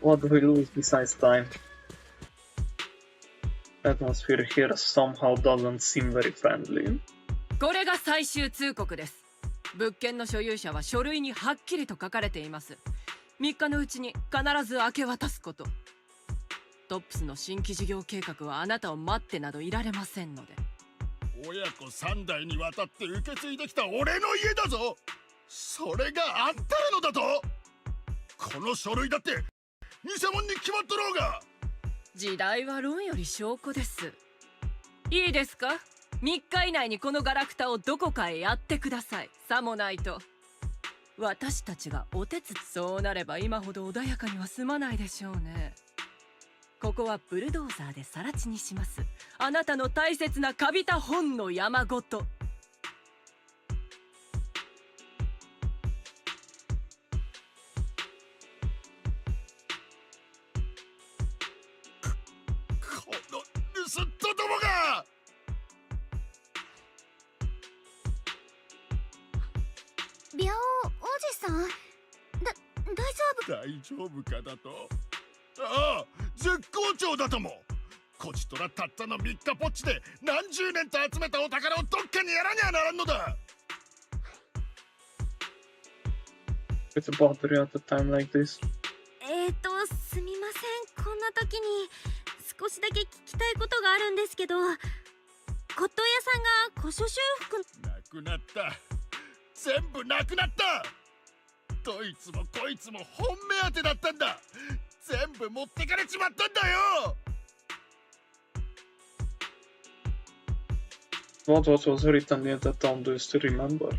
What do we lose besides time? Atmosphere here somehow doesn't seem very friendly. これが最終通告です。物件の所有者は書類にはっきりと書かれています。3日のうちに必ず明け渡すこと。トップスの新規事業計画はあなたを待ってなどいられませんので。親子3代にわたって受け継いできた俺の家だぞ。それがあんたらのだと。この書類だって偽物に決まっとろうが。時代は論より証拠です。いいですか？ 3 日以内にこのガラクタをどこかへやってください。さもないと私たちがお手つそうなれば今ほど穏やかには済まないでしょうね。ここはブルドーザーで更地にします。あなたの大切なカビた本の山ごと。この盗っ人どもが。ビャオおじさん、大丈夫かだと。ああ、絶好調だとも。こちとらたったの3日ぽっちで何十年と集めたお宝をどっかにやらにゃならんのだ。It's about you at a time like this. すみません。こんな時に少しだけ聞きたいことがあるんですけど、骨董屋さんが古書修復。なくなった。全部なくなった。どいつもこいつも本目当てだったんだ。全部持ってかれちまったんだよ。What was written in the town? Do you still remember? その本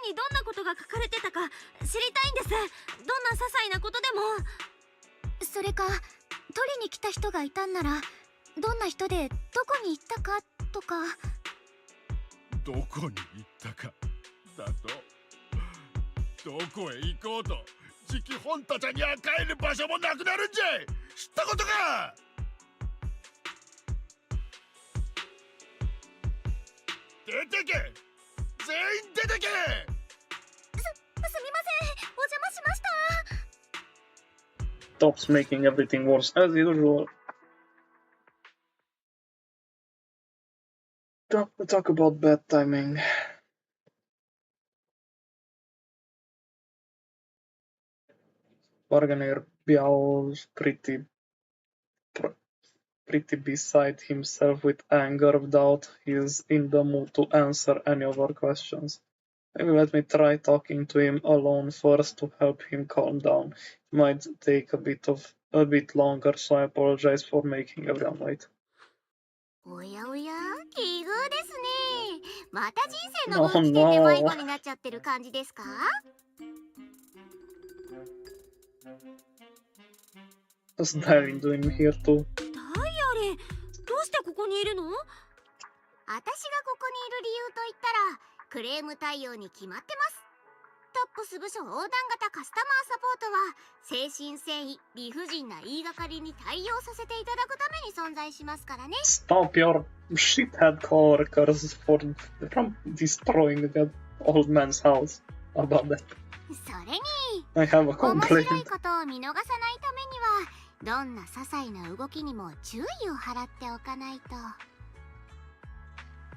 にどんなことが書かれてたか知りたいんです。どんな些細なことでも。それか取りに来た人がいたんならどんな人でどこに行ったかとか。どこに行ったかだと。どこへ行こうと次期本たちには帰る場所もなくなるんじゃい。知ったことか。出てけ。全員出てけ。すみません。お邪魔しました。Stops making everything worse as usual. Talk about bad timing. Bargainer Biao's pretty beside himself with anger. Doubt he's in the mood to answer any of our questions. Maybe let me try talking to him alone first to help him calm down. It might take a bit longer, so I apologize for making everyone wait. おやおや、奇遇ですね。また人生の分岐点で迷子になっちゃってる感じですか？ What's Darwin doing here too? ダイアリー、どうしてここにいるの？私がここにいる理由といったらクレーム対応に決まってます。トップス部署横断型カスタマーサポートは誠心誠意理不尽な言いがかりに対応させていただくために存在しますからね。 Stop your shithead coworkers from destroying that old man's house. About that. それに I have a 面 complaint. 白いことを見逃さないためにはどんな些細な動きにも注意を払っておかないと。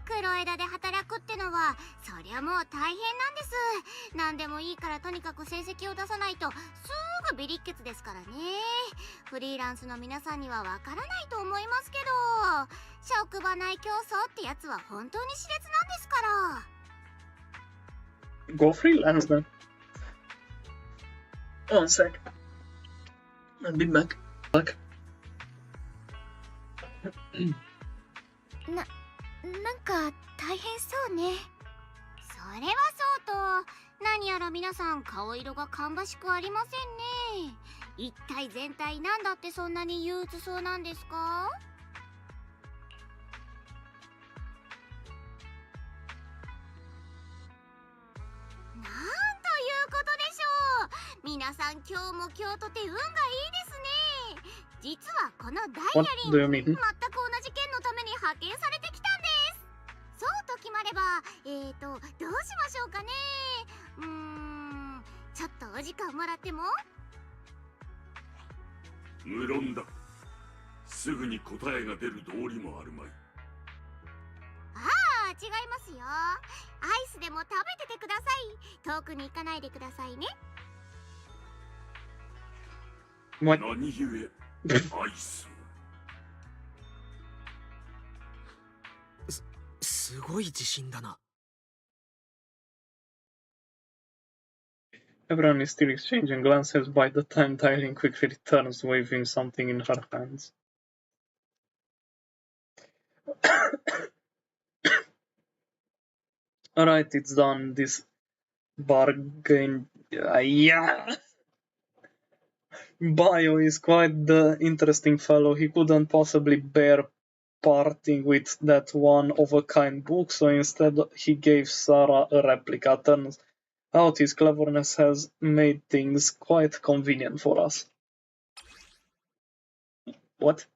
黒枝で働くってのはそりゃもう大変なんです。何でもいいからとにかく成績を出さないとすぐビリッケツですからね。フリーランスの皆さんにはわからないと思いますけど、職場内競争ってやつは本当に熾烈なんですから。 Go freelance then. One sec. I'll be back. なんか大変そうね。それはそうと、何やら皆さん顔色が芳しくありませんね。一体全体なんだってそんなに憂鬱そうなんですか？なんということでしょう。皆さん今日も今日とて運がいいですね。実はこのダイヤリン What do you mean? 全く同じ件のために派遣されてきたんです。そうと決まればどうしましょうかね。ちょっとお時間もらっても。無論だ。すぐに答えが出る道理もあるまい。ああ、違いますよ。アイスでも食べててください。遠くに行かないでくださいね。What? 何故アイスを。すごい自信だな。Everyone is still exchanging glances by the time Dylan quickly returns, waving something in her hands. Alright, it's done. This bargain. Yeah! Bio is quite the interesting fellow. He couldn't possibly bear parting with that one-of-a-kind book, so instead he gave Sarah a replica. Turns out his cleverness has made things quite convenient for us. What?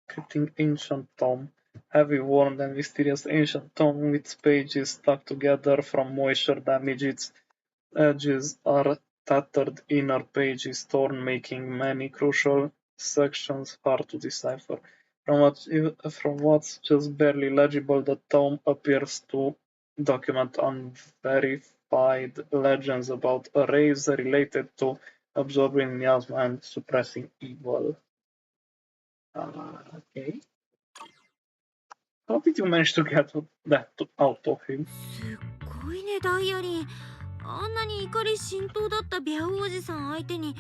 Cryptic ancient tome. Heavy, worn, and mysterious ancient tome with pages stuck together from moisture damage. Its edges are tattered, inner page is torn, making many crucial sections hard to decipher. From what's just barely legible, the tome appears to document unverified legends about a race related to absorbing miasma and suppressing evil. Okay. How did you manage to get that out of him? すっごいね、ダイアリー。あんなに怒り心頭だったビャウおじさん相手に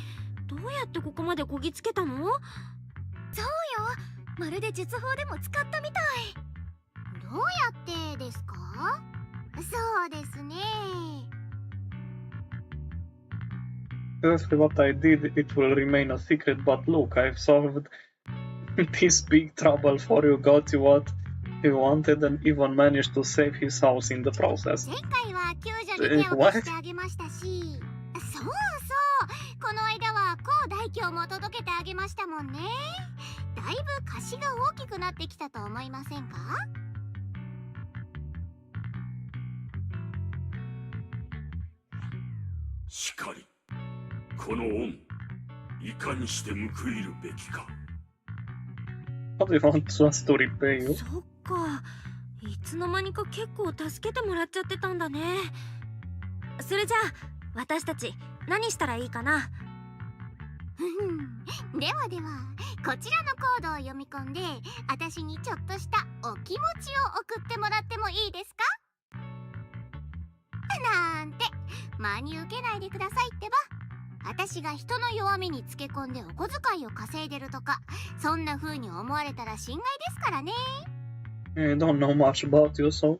どうやってここまでこぎつけたの？そうよ、まるで術法でも使ったみたい。どうやってですか？そうですね。Exactly what I did, it will remain a secret, but look, I've solved this big trouble for you, got you what you wanted, and even managed to save his house in the process. 前回は救助に手を貸してあげましたし、そうそう、この間は高大凶も届けてあげましたもんね。だいぶ貸しが大きくなってきたと思いませんか？しかり、この恩、いかにして報いるべきか。How do you want us to repay you? そっか、いつの間にか結構助けてもらっちゃってたんだね。それじゃあ私たち何したらいいかな？ではでは、こちらのコードを読み込んで私にちょっとしたお気持ちを送ってもらってもいいですか？なんて真に受けないでくださいってば。私が人の弱みにつけ込んでお小遣いを稼いでるとか、そんな風に思われたら心外ですからね。I don't know much about you, so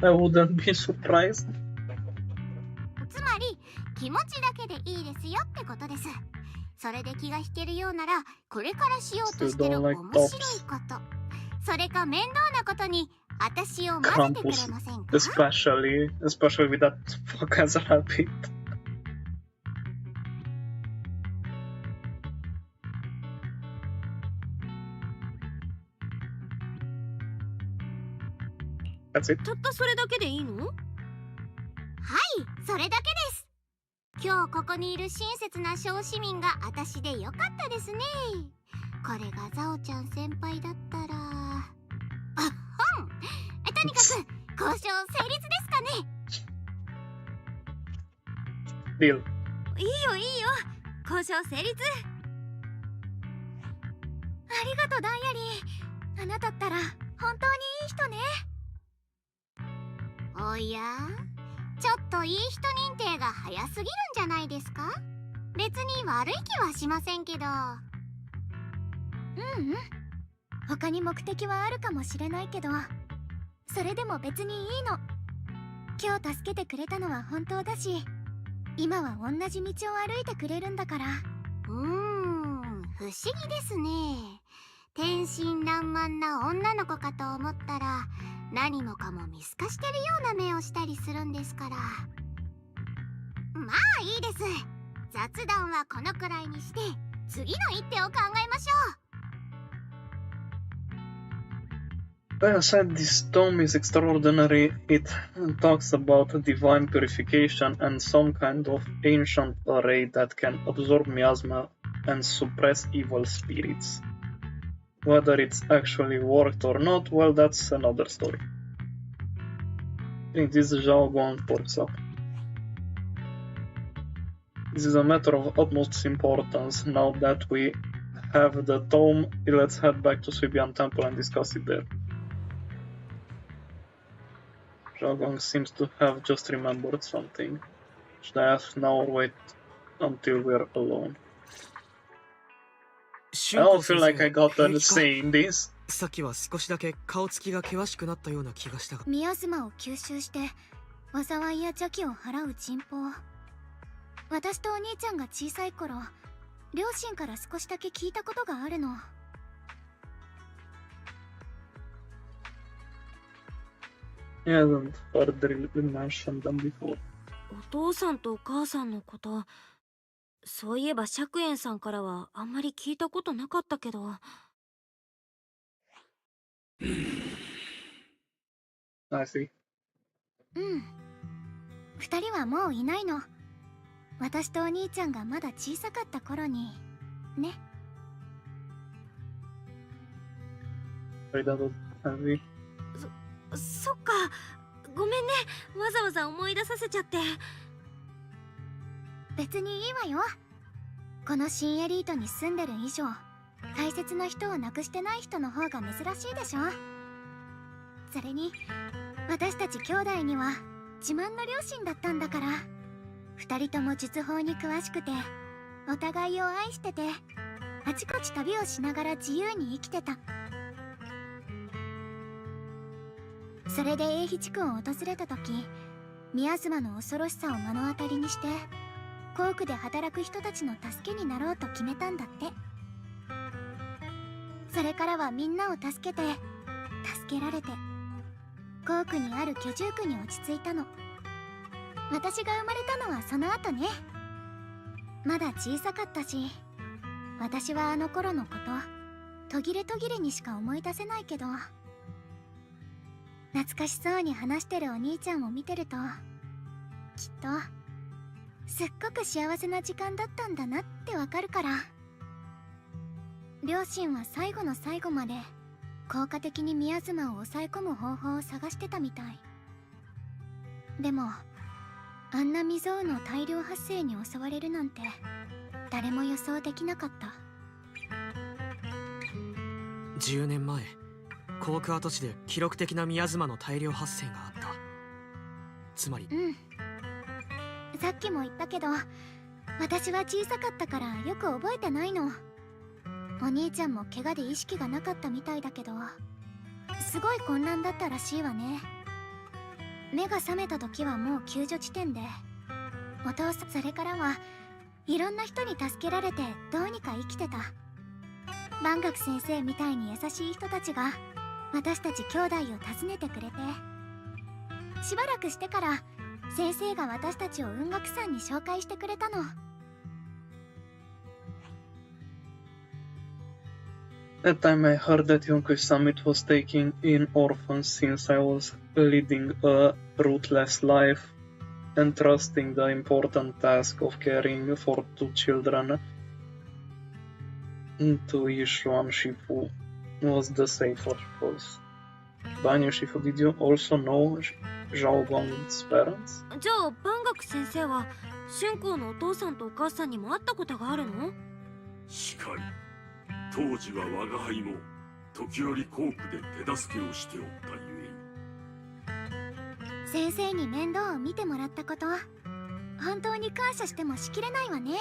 I wouldn't be surprised. つまり気持ちだけでいいですよってことです。それで気が引けるようなら、これからしようとしてる面白いこと、それか面倒なことに私を混ぜてくれませんか？ especially with that fuck as a rabbit. That's it. たったそれだけでいいの？はい、それだけです。今日ここにいる親切な小市民が私でよかったですね。これがザオちゃん先輩だったら、とにかく交渉成立ですかね？ Deal. いいよいいよ、交渉成立。ありがとうダイアリー、あなたったら本当にいい人ね。おや、ちょっといい人認定が早すぎるんじゃないですか？別に悪い気はしませんけど。他に目的はあるかもしれないけど、それでも別にいいの。今日助けてくれたのは本当だし、今は同じ道を歩いてくれるんだから。不思議ですね。天真爛漫な女の子かと思ったら、何もかも見透かしてるような目をしたりするんですから。まあいいです。雑談はこのくらいにして、次の一手を考えましょう。Well said, this tome is extraordinary. It talks about divine purification and some kind of ancient array that can absorb miasma and suppress evil spirits. Whether it's actually worked or not, well, that's another story. I think this Zhao Guang pops up. This is a matter of utmost importance. Now that we have the tome, let's head back to Suibian Temple and discuss it there. Zhao Guang seems to have just remembered something. Should I ask now or wait until we're alone? I don't feel like I got done saying this. さっきは少しだけ顔つきが険しくなったような気がしたが。ミアスマを吸収して災いや邪気を払う神宝。私とお兄ちゃんが小さい頃、両親から少しだけ聞いたことがあるの。He hasn't heard mentioned them before. お父さんとお母さんのこと、そういえば釈円さんからはあんまり聞いたことなかったけど。I see. うん。二人はもういないの。私とお兄ちゃんがまだ小さかった頃にね。そっか、ごめんね、わざわざ思い出させちゃって。別にいいわよ。この新エリートに住んでる以上、大切な人を亡くしてない人の方が珍しいでしょ。それに私たち兄弟には自慢の両親だったんだから。二人とも術法に詳しくて、お互いを愛してて、あちこち旅をしながら自由に生きてた。それで永飛地区を訪れた時、ミアズマの恐ろしさを目の当たりにして、校区で働く人たちの助けになろうと決めたんだって。それからはみんなを助けて、助けられて、校区にある居住区に落ち着いたの。私が生まれたのはその後ね。まだ小さかったし、私はあの頃のこと途切れ途切れにしか思い出せないけど、懐かしそうに話してるお兄ちゃんを見てると、きっとすっごく幸せな時間だったんだなってわかるから。両親は最後の最後まで効果的にミアズマを抑え込む方法を探してたみたい。でもあんな未曾有の大量発生に襲われるなんて誰も予想できなかった。10年前、航空跡地で記録的なミヤズマの大量発生があった。つまり、さっきも言ったけど、私は小さかったからよく覚えてないの。お兄ちゃんも怪我で意識がなかったみたいだけど、すごい混乱だったらしいわね。目が覚めた時はもう救助地点で、お父さん、それからはいろんな人に助けられてどうにか生きてた。万学先生みたいに優しい人たちが私たち兄弟を訪ねてくれて、しばらくしてから先生が私たちを雲岳山に紹介してくれたの。That time I heard that Yonkush Summit was taking in orphans since I was leading a rootless life and trusting the important task of caring for 2 children to Yishuan Shifu was the safer choice. Banyu Shifu, did you also know Zhao Guang's parents? じゃあ万学先生は春光のお父さんとお母さんにも会ったことがあるの？しかり当時は我が輩も時折校区で手助けをしておったゆえ。先生に面倒を見てもらったこと、本当に感謝してもしきれないわね。ね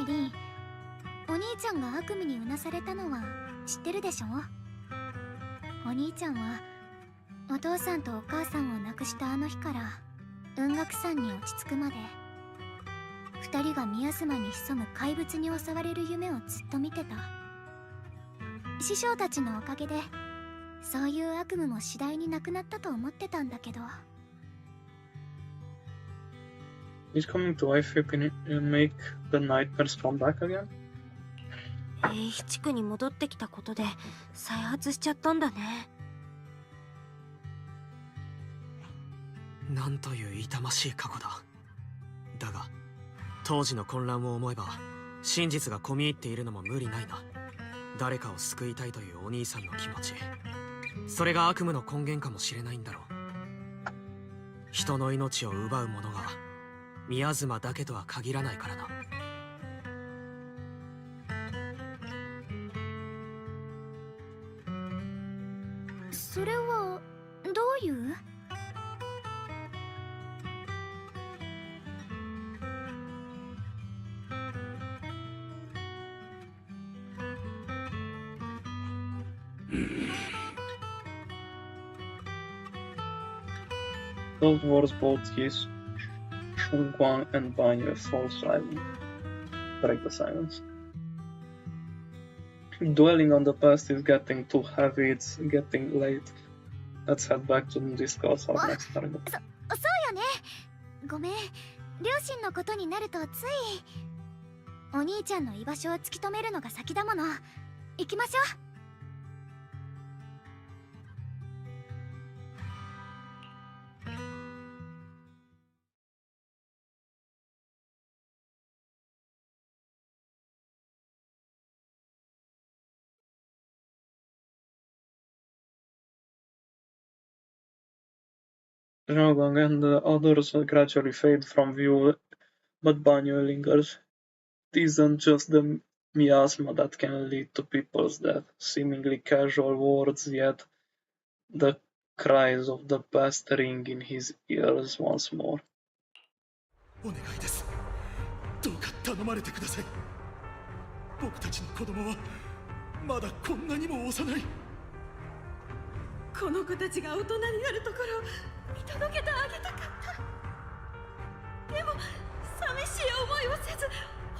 えリン、お兄ちゃんが悪夢にうなされたのは知ってるでしょ？お兄ちゃんはお父さんとお母さんを亡くしたあの日から雲岳山に落ち着くまで、二人がミヤスマに潜む怪物に襲われる夢をずっと見てた。師匠たちのおかげでそういう悪夢も次第になくなったと思ってたんだけど。 Is coming to life make the nightmares come back again? H 地区に戻ってきたことで再発しちゃったんだね。なんという痛ましい過去だ。だが当時の混乱を思えば真実が込み入っているのも無理ないな。誰かを救いたいというお兄さんの気持ち、それが悪夢の根源かもしれないんだろう。人の命を奪う者が宮妻だけとは限らないからな。それはどういう？Those words both his Shunguang and Banyu fall silent. Break the silence. Dwelling on the past is getting too heavy, it's getting late. Let's head back to discuss our next target. そうよね。ごめん、両親のことになるとつい。お兄ちゃんの居場所を突き止めるのが先だもの。行きましょう。Zhonggang and the others gradually fade from view, but Banyu lingers. It isn't just the miasma that can lead to people's death, seemingly casual words, yet the cries of the past ring in his ears once more. お願いです。どうか頼まれてください。僕たちの子供はまだこんなにも幼い。この子たちが大人になるところを見届けてあげたかった。でも寂しい思いをせず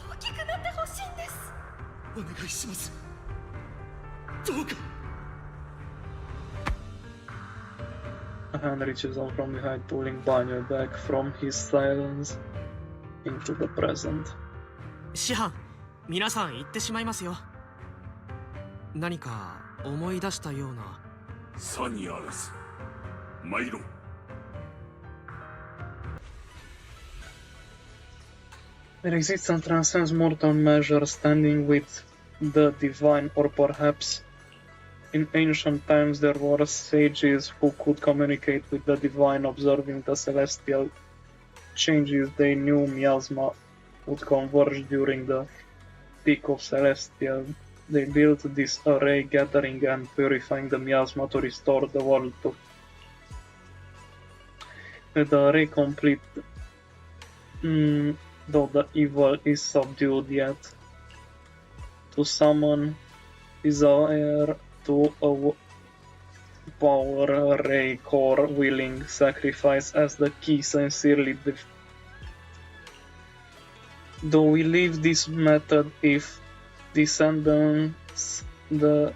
大きくなってほしいんです。お願いします。どうか。A hand reaches out from behind, pulling Banyu back from his silence into the present. 師範、皆さん言ってしまいますよ。何か思い出したような。さにあらず参ろう。Their existence transcends mortal measure, standing with the divine, or perhaps in ancient times there were sages who could communicate with the divine, observing the celestial changes. They knew miasma would converge during the peak of celestial. They built this array, gathering and purifying the miasma to restore the world to. With the array complete, though the evil is subdued, yet to summon desire to a power array core willing sacrifice as the key sincerely. Though we leave this method if descends the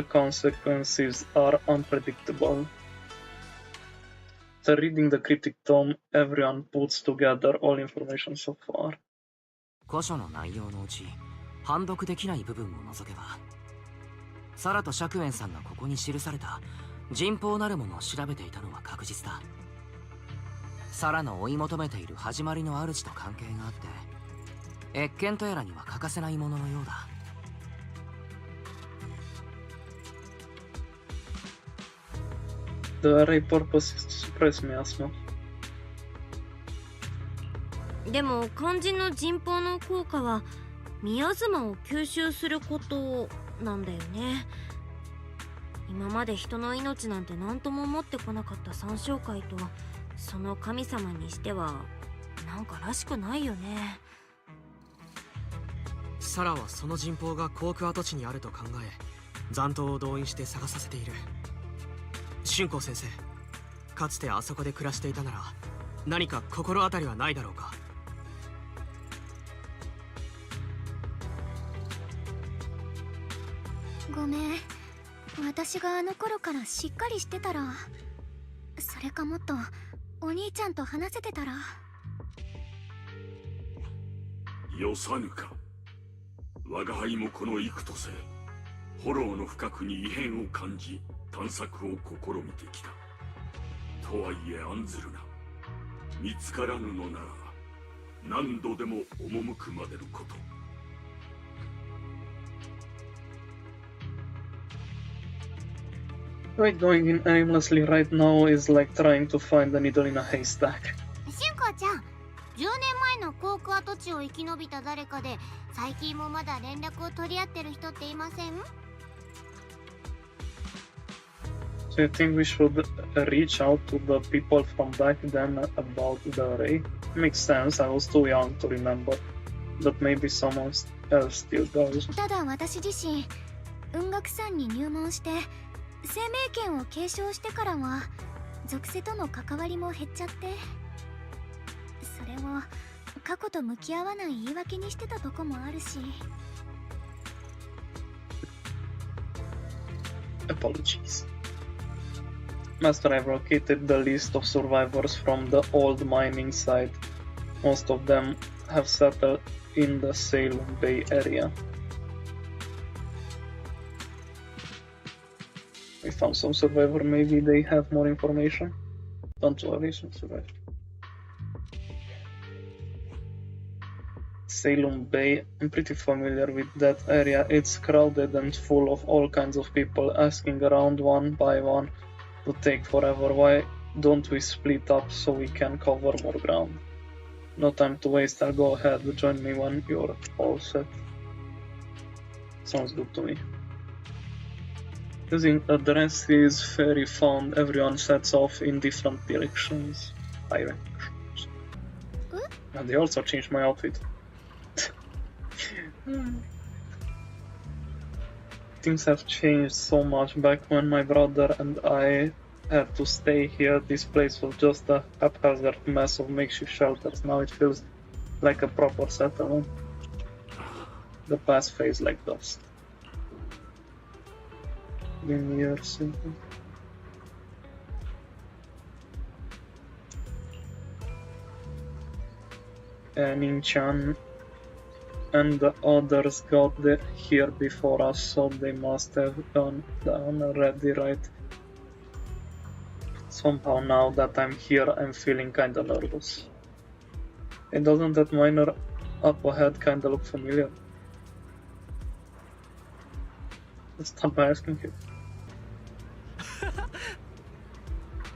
consequences are unpredictable. After reading the cryptic tome, everyone puts together all information so far. 古書の内容のうち判読できない部分を除けば、サラと釈雲さんがここに記された人宝なるものを調べていたのは確実だ。サラの追い求めている始まりの主と関係があって、謁見とやらには欠かせないもののようだ。The array purpose is to suppress miasma. でも肝心の人宝の効果は宮妻を吸収することなんだよね。今まで人の命なんて何とも思ってこなかった三将会とその神様にしてはなんからしくないよね。サラはその人宝が航空跡地にあると考え、残党を動員して探させている。春光先生、かつてあそこで暮らしていたなら何か心当たりはないだろうか。ごめん、私があの頃からしっかりしてたら、それかもっとお兄ちゃんと話せてたら。よさぬか。我が輩もこの幾とせ、炎の深くに異変を感じ、探索を試みてきた。とはいえ案ずるな。見つからぬのなら、何度でも赴くまでのこと。Right, going in aimlessly right now is like trying to find a needle in a haystack. しゅんこちゃん、10年前の航空跡地を生き延びた誰かで最近もまだ連絡を取り合ってる人っていません？ So you think we should reach out to the people from back then about the array? Makes sense, I was too young to remember. But maybe someone else still does. ただ私自身、雲岳山に入門して生命権を継承してからは属性との関わりも減っちゃって、それを過去と向き合わない言い訳にしてたとこもあるし。 Apologies. Master, I've located the list of survivors from the old mining site. Most of them have settled in the Salem Bay area. We found some survivor, maybe they have more information. Don't worry, some survivor. Salem Bay, I'm pretty familiar with that area. It's crowded and full of all kinds of people asking around one by one to take forever. Why don't we split up so we can cover more ground? No time to waste, I'll go ahead. Join me when you're all set. Sounds good to me. Using addresses, ferry found, everyone sets off in different directions. And they also changed my outfit. Things have changed so much. Back when my brother and I had to stay here, this place was just a haphazard mess of makeshift shelters. Now it feels like a proper settlement. The past fades like dust. Been years since. Nin-chan and the others got here before us, so they must have gone down already, right? Somehow now that I'm here, I'm feeling kinda nervous. And doesn't that miner up ahead kinda look familiar? Let's start by asking him.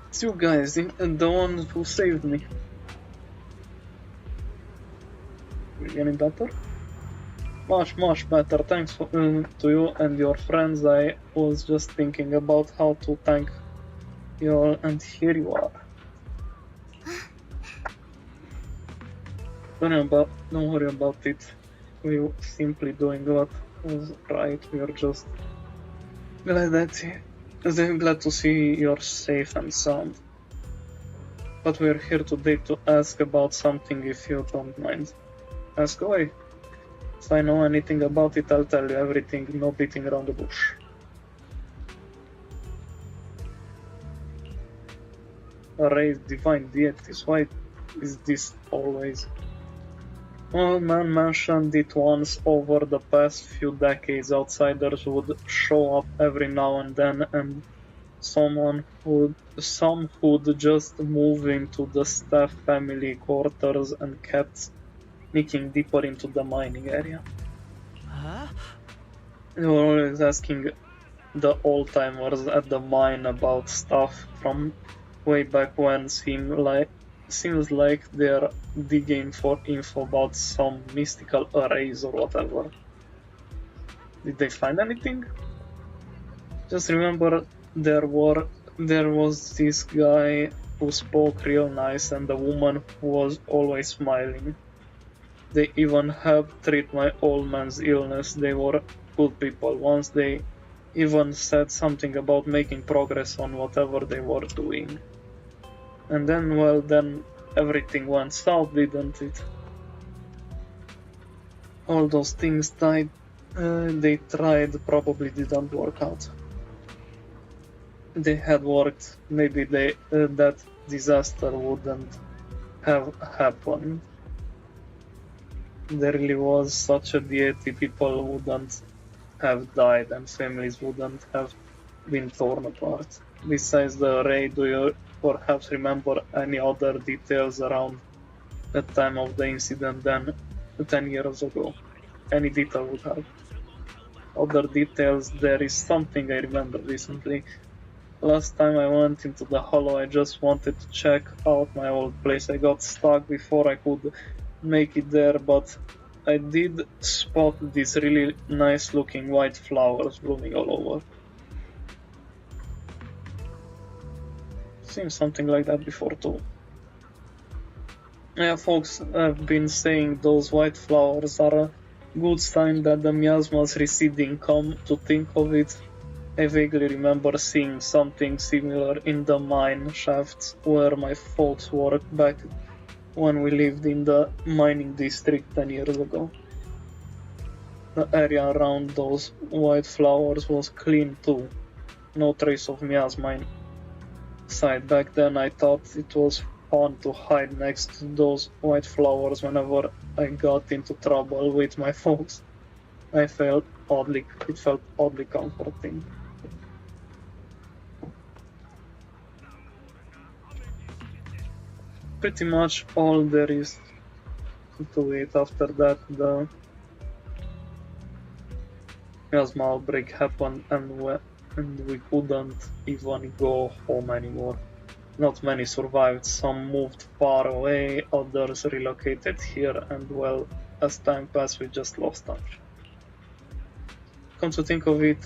It's you guys, the one who saved me. Really any better? Much better. Thanks to you and your friends. I was just thinking about how to thank you all, and here you are. Don't worry about it. We were simply doing what was right. We are just glad to see you're safe and sound. But we're here today to ask about something, if you don't mind. Ask away. If I know anything about it, I'll tell you everything, no beating around the bush. Arrays, divine deities, why is this always? Old man mentioned it once. Over the past few decades, outsiders would show up every now and then, and some who'd just move into the staff family quarters and kept sneaking deeper into the mining area. Huh? They were always asking the old-timers at the mine about stuff from way back when. Seems like they're digging for info about some mystical arrays or whatever. Did they find anything? Just remember there was this guy who spoke real nice and a woman who was always smiling. They even helped treat my old man's illness. They were good people. Once they even said something about making progress on whatever they were doing. And then, well, then everything went south, didn't it? All those things they tried probably didn't work out. They had worked, maybe that disaster wouldn't have happened. there really was such a deity, people wouldn't have died and families wouldn't have been torn apart. Besides the array, do you perhaps remember any other details around the time of the incident than 10 years ago? Any detail would help. Other details, there is something I remember recently. Last time I went into the hollow, I just wanted to check out my old place. I got stuck before I could make it there, but I did spot these really nice looking white flowers blooming all over. Seen something like that before too. Yeah, folks, I've been saying those white flowers are a good sign that the miasma's receding. Come to think of it, I vaguely remember seeing something similar in the mine shafts where my folks worked back when we lived in the mining district 10 years ago. The area around those white flowers was clean too. No trace of miasma inside. Back then I thought it was fun to hide next to those white flowers whenever I got into trouble with my folks. It felt oddly comforting. Pretty much all there is to it. After that, the miasma outbreak happened and we couldn't even go home anymore. Not many survived, some moved far away, others relocated here, and well, as time passed we just lost touch. Come to think of it,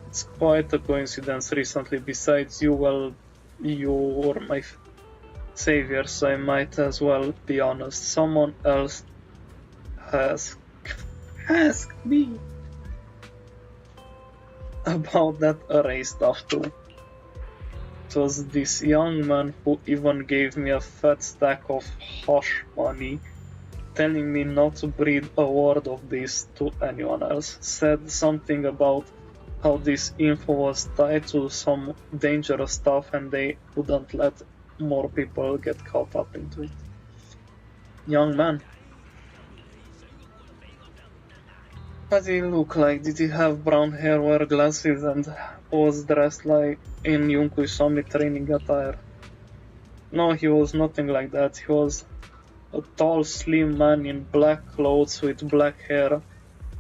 it's quite a coincidence recently. Besides you, well, you were my savior, so I might as well be honest. Someone else has asked me about that array stuff too. It was this young man who even gave me a fat stack of hush money, telling me not to breathe a word of this to anyone else. Said something about how this info was tied to some dangerous stuff and they wouldn't let more people get caught up into it. Young man. What did he look like? Did he have brown hair, wear glasses, and was dressed like in Yunkui Sami training attire? No, he was nothing like that. He was a tall, slim man in black clothes with black hair.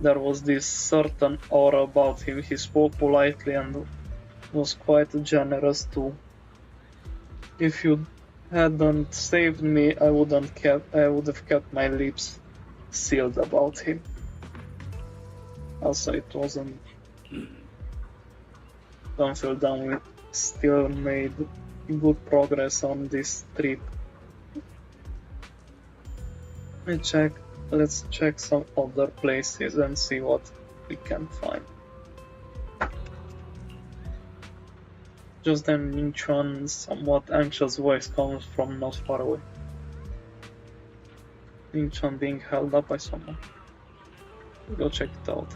There was this certain aura about him. He spoke politely and was quite generous too. If you hadn't saved me, I would have kept my lips sealed about him. Also, it wasn't. Don't feel down. We still made good progress on this trip. Let's check some other places and see what we can find. Just then Ninchuan's somewhat anxious voice comes from not far away. Ninchuan being held up by someone. Go check it out.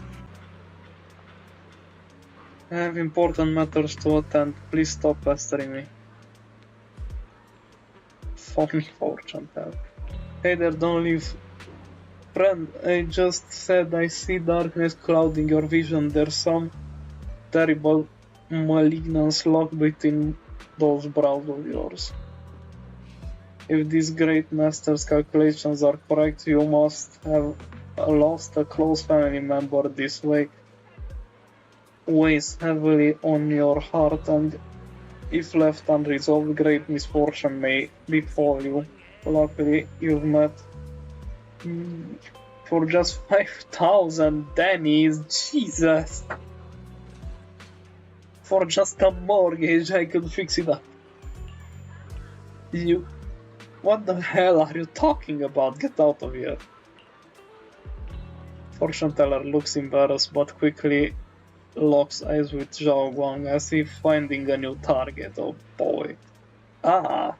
I have important matters to attend. Please stop pestering me. Phony fortune teller. Hey there, don't leave. Friend, I just said I see darkness clouding your vision. There's some terrible malignance locked between those brows of yours. If this great master's calculations are correct, you must have lost a close family member. This weighs heavily on your heart, and if left unresolved, great misfortune may befall you. Luckily, you've met for just 5,000 Dannies. Jesus! For just a mortgage, I could fix it up. You... What the hell are you talking about? Get out of here. Fortune teller looks embarrassed but quickly locks eyes with Zhao Guang as if finding a new target. Oh boy. Ah.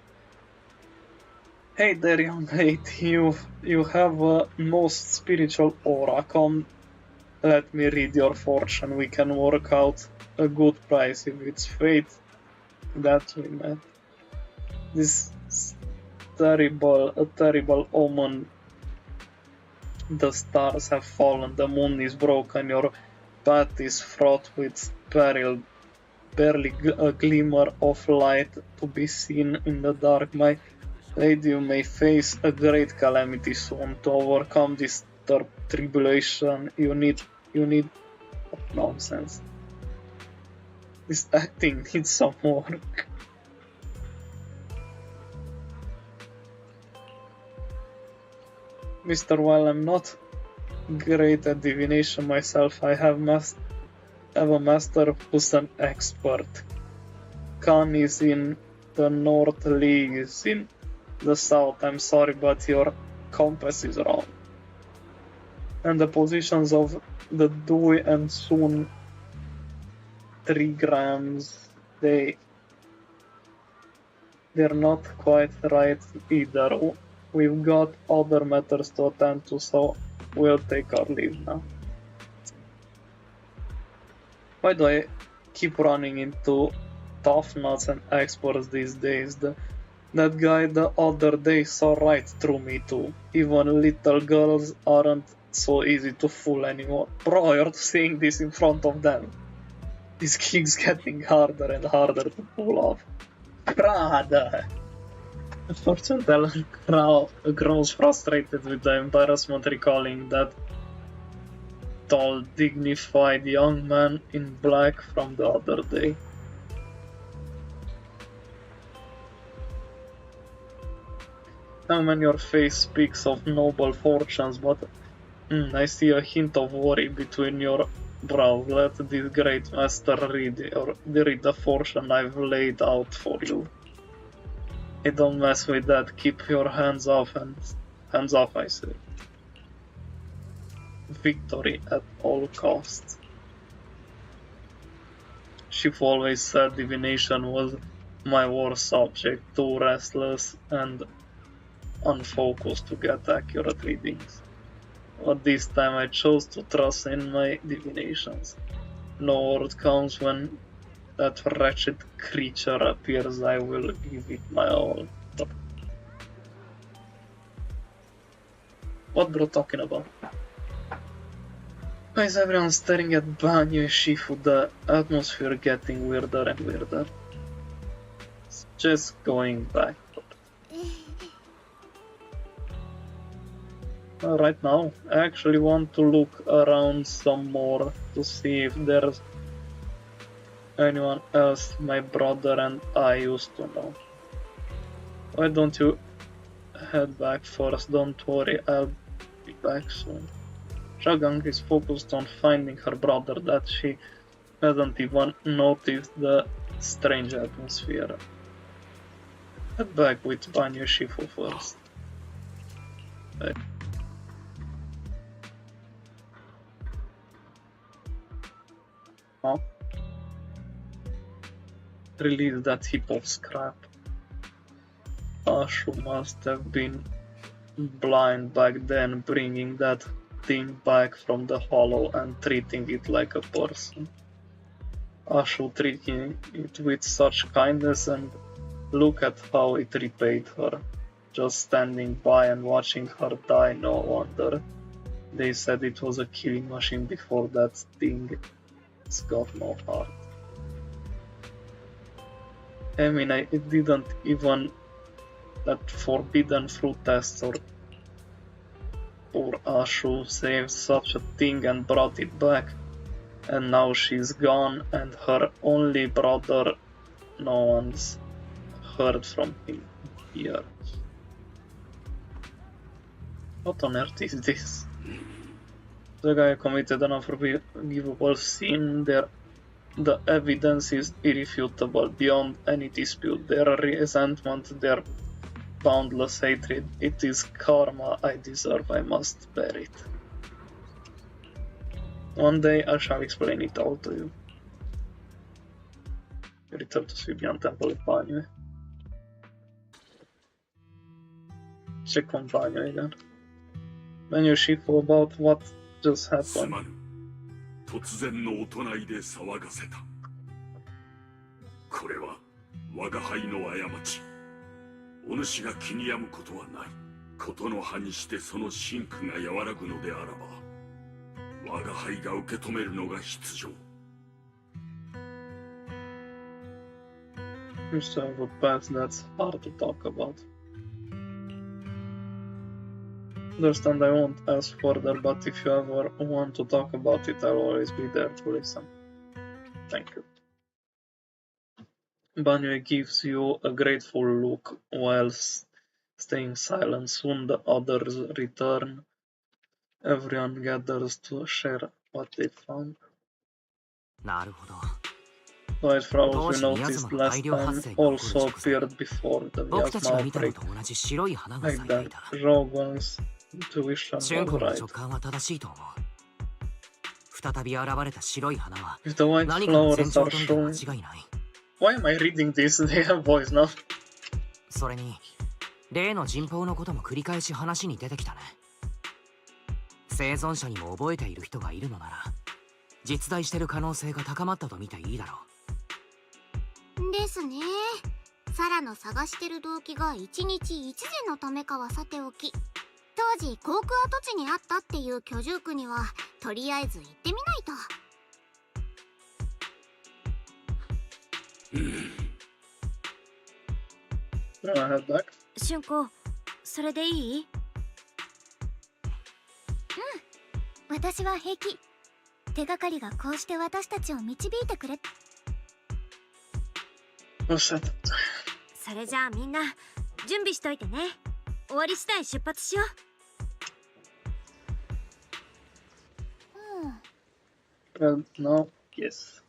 Hey there, young lady. You have a most spiritual aura. Come, let me read your fortune. We can work out a good price if it's fate that we met. This terrible omen The stars have fallen, the moon is broken, your path is fraught with peril, barely a glimmer of light to be seen in the dark. My lady, you may face a great calamity soon. To overcome this tribulation, you need nonsense. This acting needs some work. Mr. While I'm not great at divination myself, I have a master who's an expert. Khan is in the north, Lee is in the south. I'm sorry, but your compass is wrong. And the positions of the Dewey and Soon trigrams, they're not quite right either. We've got other matters to attend to, so we'll take our leave now. Why do I keep running into tough nuts and experts these days? That guy the other day saw right through me too. Even little girls aren't so easy to fool anymore. Bro, you're seeing this in front of them. This keeps getting harder and harder to pull off. Brother! The fortune teller grows frustrated with the embarrassment recalling that tall, dignified young man in black from the other day. Now when your face speaks of noble fortunes, but I see a hint of worry between your brows. Let this great master read the fortune I've laid out for you. Hey, don't mess with that. Keep your hands off, I say. Victory at all costs. She've always said divination was my worst subject, too restless and unfocused to get accurate readings. But this time I chose to trust in my divinations. No word comes when that wretched creature appears, I will give it my all. What bro talking about? Why is everyone staring at Banyu Shifu? The atmosphere getting weirder and weirder. It's just going back. Right now, I actually want to look around some more to see if there's anyone else my brother and I used to know. Why don't you head back first? Don't worry, I'll be back soon. Shagang is focused on finding her brother, that she hasn't even noticed the strange atmosphere. Head back with Banyu Shifu first. Huh? Release that heap of scrap. Ashu must have been blind back then, bringing that thing back from the hollow and treating it like a person. Ashu treating it with such kindness, and look at how it repaid her. Just standing by and watching her die, no wonder. They said it was a killing machine before that thing. It's got no heart. I mean, it didn't even that forbidden fruit test or poor Ashu saved such a thing and brought it back, and now she's gone and her only brother, no one's heard from him here. What on earth is this? The guy committed an unforgivable sin. The evidence is irrefutable, beyond any dispute. Their resentment, their boundless hatred. It is karma I deserve. I must bear it. One day I shall explain it all to you. Return to Svibian Temple of Banyu. Check on Banyu again. Banyu Shifu, about what just happened. 突然のお隣で騒がせた。これは我が輩の過ち。お主が気に病むことはない。ことの葉にしてその真空が和らぐのであらば、我が輩が受け止めるのが必要。You still have a pet that's hard to talk about. Understand I won't ask further, but if you ever want to talk about it, I'll always be there to listen. Thank you. Banyo gives you a grateful look while staying silent. Soon the others return. Everyone gathers to share what they found. なるほど。 White flowers we noticed last time also appeared before the 僕たちが miasma 見たの outbreak. と同じ白い花が Like 咲いてい that, た。 Rogan's intuition シュン was 君の right. 直感は正しいと思う。再び現れた白い花は If the white 何かの前 flowers 兆 are と見て間 showing... 違いない。 Why am I reading this? They have voice now. それに例の人痘のことも繰り返し話に出てきたね。生存者にも覚えている人がいるのなら実在してる可能性が高まったと見ていいだろう。ですね。サラの探してる動機が一日一時のためかはさておき、当時航空跡地にあったっていう居住区にはとりあえず行ってみないと。シュンコ、それでいい？うん、私は平気。手がかりがこうして私たちを導いてくれ。それじゃあみんな準備しといてね。終わり次第出発しよう。Well, no, yes.